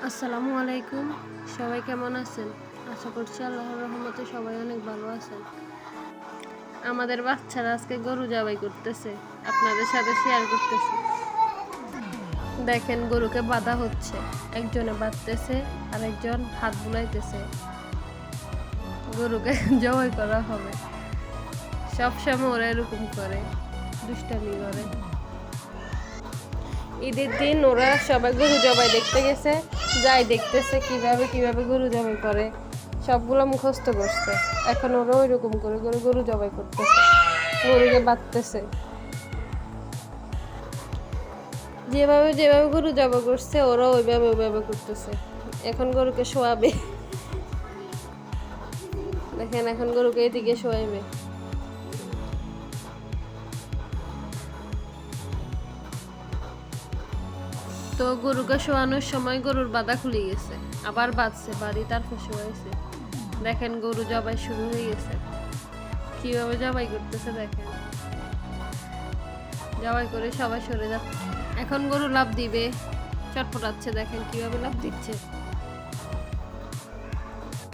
আসসালামু আলাইকুম। সবাই কেমন আছেন? আশা করছি আল্লাহর রহমতে সবাই অনেক ভালো আছেন। আমাদের বাচ্চারা আজকে গরু জবাই করতেছে, আপনাদের সাথে শেয়ার করতেছে। দেখেন গরুকে বাঁধা হচ্ছে, একজনে বাঁধতেছে আর একজন হাত বুলাইতেছে। গরুকে জবাই করা হবে। সবসময় ওরা এরকম করে, দুষ্টামি করে। ঈদের দিন ওরা সবাই গরু জবাই দেখতে গেছে, যাই দেখতেছে কিভাবে কিভাবে গরু জবাই করে, সবগুলো মুখস্থ করছে। এখন ওরা ওইরকম করে করে গরু জবাই করতেছে, গরুকে বাঁধতেছে। যেভাবে যেভাবে গরু জবাই করছে ওরা ওইভাবে ওইভাবে করতেছে। এখন গরুকে শোয়াবে, দেখেন এখন গরুকে এদিকে শোয়াইবে। তো গরুকে শোয়ানোর সময় গরুর বাধা খুলে গেছে, আবার বাঁধছে, বাড়ি তারপর শোয়াইছে। দেখেন গরু জবাই শুরু হয়ে গেছে, কিভাবে জবাই করতেছে দেখেন। জবাই করে সবাই সরে যাচ্ছে। এখন গরু লাফ দিবে, চটপটাচ্ছে, দেখেন কিভাবে লাফ দিচ্ছে।